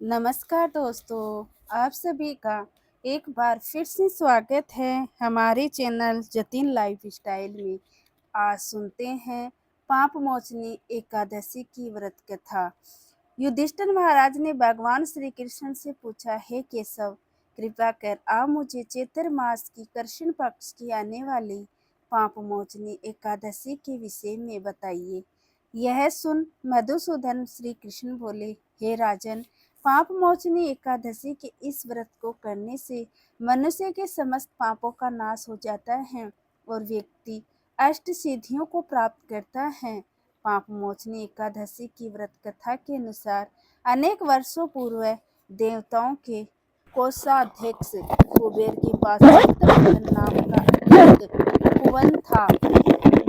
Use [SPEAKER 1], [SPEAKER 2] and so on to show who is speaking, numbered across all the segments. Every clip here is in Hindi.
[SPEAKER 1] नमस्कार दोस्तों, आप सभी का एक बार फिर से स्वागत है हमारे चैनल जतिन लाइफस्टाइल में। आज सुनते हैं पाप मोचनी एकादशी की व्रत कथा। युधिष्ठिर महाराज ने भगवान श्री कृष्ण से पूछा, हे केशव, कृपा कर आप मुझे चैत्र मास की कृष्ण पक्ष की आने वाली पाप मोचनी एकादशी के विषय में बताइए। यह सुन मधुसूदन श्री कृष्ण बोले, हे राजन, पाप मोचनी एकादशी के इस व्रत को करने से मनुष्य के समस्त पापों का नाश हो जाता है और व्यक्ति अष्ट सिद्धियों को प्राप्त करता है। पाप मोचनी एकादशी की व्रत कथा के अनुसार अनेक वर्षों पूर्व देवताओं के कोषाध्यक्ष कुबेर के पास चित्रकूटन नाम का एक उपवन था।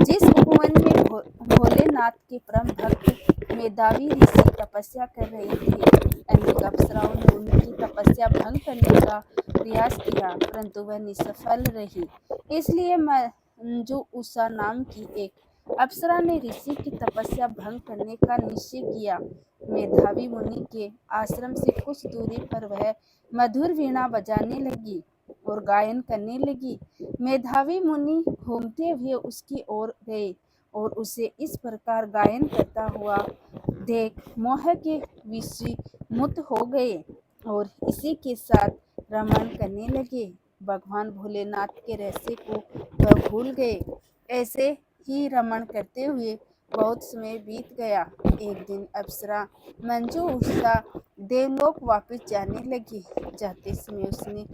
[SPEAKER 1] जिस उपवन में भोलेनाथ के परम भक्त मेधावी ऋषि तपस्या कर रहे थे। अनेक अप्सराओं ने उनकी तपस्या भंग करने का प्रयास किया, परंतु वह निष्फल रही। इसलिए मंजू उषा नाम की एक अप्सरा ने ऋषि की तपस्या भंग करने का निश्चय किया। मेधावी मुनि के आश्रम से कुछ दूरी पर वह मधुर वीणा बजाने लगी और गायन करने लगी। मेधावी मुनि घूमते हुए उसकी ओर गए और उसे इस प्रकार गायन करता हुआ देख मोह के विषीमुत हो गए और इसी के साथ रमण करने लगे। भगवान भोलेनाथ के रहस्य को वह भूल गए। ऐसे ही रमण करते हुए बहुत समय बीत गया। एक दिन अप्सरा मंजू उषा देवलोक वापस जाने लगी। जाते समय उसने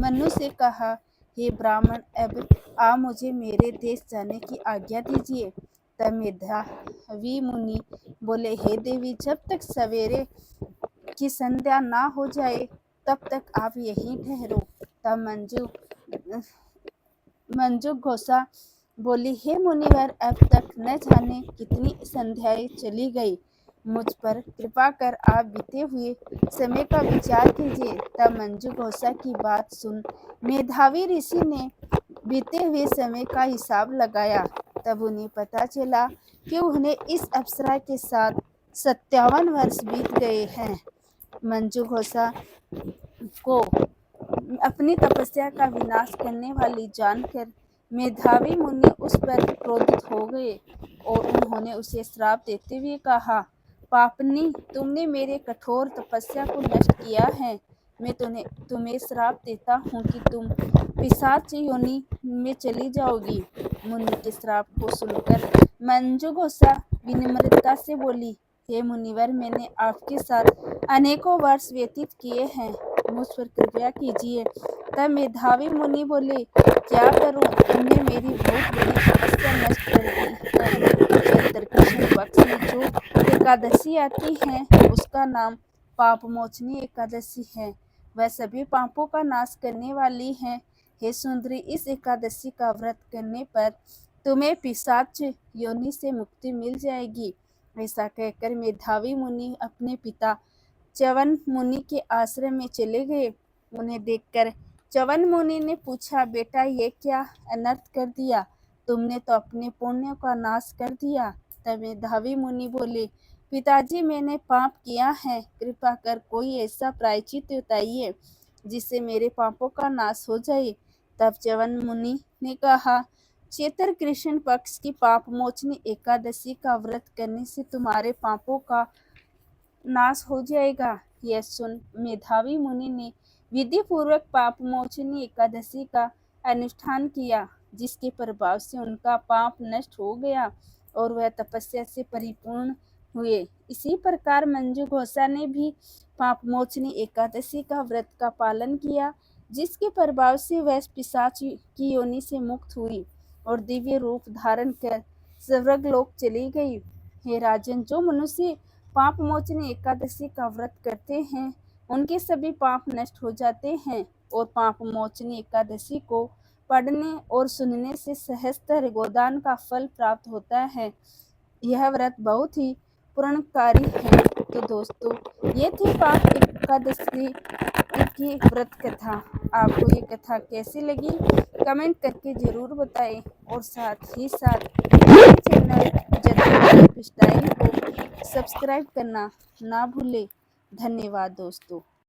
[SPEAKER 1] मनु से कहा, हे ब्राह्मण, अब आप मुझे मेरे देश जाने की आज्ञा दीजिए। तब मेधावी मुनि बोले, हे देवी, जब तक सवेरे की संध्या ना हो जाए तब तक आप यहीं ठहरो। तब मंजू घोषा बोली, हे मुनिवर, अब तक न जाने कितनी संध्याएं चली गई। मुझ पर कृपा कर आप बीते हुए समय का विचार कीजिए। तब मंजू घोषा की बात सुन मेधावी ऋषि ने बीते हुए समय का हिसाब लगाया। तब उन्हें पता चला कि उन्हें इस अप्सरा के साथ 57 वर्ष बीत गए हैं। मंजू घोषा को अपनी तपस्या का विनाश करने वाली जानकर मेधावी मुनि उस पर क्रोधित हो गए और उन्होंने उसे श्राप देते हुए कहा, पापनी, तुमने मेरे कठोर तपस्या को नष्ट किया है। मैं तुम्हें श्राप देता हूँ कि तुम पिशाच योनि में चली जाओगी। मुनि के श्राप को सुनकर मंजू घोषा विनम्रता से बोली, हे मुनिवर, मैंने आपके साथ अनेकों वर्ष व्यतीत किए हैं, मुझ पर कृपया कीजिए। तब मेधावी मुनि बोले, क्या करूं, तुमने मेरी बहुत बड़ी तपस्या नष्ट कर दी है। चैत्र कृष्ण पक्ष में जो एकादशी आती है उसका नाम पाप मोचनी एकादशी है। वह सभी पापों का नाश करने वाली है। हे सुंदरी, इस एकादशी का व्रत करने पर तुम्हें पिशाच योनि से मुक्ति मिल जाएगी। ऐसा कहकर मेधावी मुनि अपने पिता च्यवन मुनि के आश्रम में चले गए। उन्हें देखकर च्यवन मुनि ने पूछा, बेटा, ये क्या अनर्थ कर दिया? तुमने तो अपने पुण्य का नाश कर दिया। तब मेधावी मुनि बोले, पिताजी, मैंने पाप किया है, कृपा कर कोई ऐसा प्रायश्चित बताइए जिससे मेरे पापों का नाश हो जाए। तब च्यवन मुनि ने कहा, चैत्र कृष्ण पक्ष की पाप मोचनी एकादशी का व्रत करने से तुम्हारे पापों का नाश हो जाएगा। यह सुन मेधावी मुनि ने विधि पूर्वक पाप मोचनी एकादशी का अनुष्ठान किया, जिसके प्रभाव से उनका पाप नष्ट हो गया और वह तपस्या से परिपूर्ण हुए। इसी प्रकार मंजू घोषा ने भी पाप मोचनी एकादशी का व्रत का पालन किया, जिसके प्रभाव से वह पिशाच की योनि से मुक्त हुई और दिव्य रूप धारण कर स्वर्गलोक चली गई। हे राजन, जो मनुष्य पाप मोचनी एकादशी का व्रत करते हैं उनके सभी पाप नष्ट हो जाते हैं और पाप मोचनी एकादशी को पढ़ने और सुनने से सहस्त्र गोदान का फल प्राप्त होता है। यह व्रत बहुत ही पूर्णकारी है। तो दोस्तों, ये थी पाप एकादशी की व्रत कथा। आपको ये कथा कैसी लगी कमेंट करके ज़रूर बताएं और साथ ही साथ मेरे चैनल जतिन लाइफस्टाइल को सब्सक्राइब करना ना भूलें धन्यवाद दोस्तों।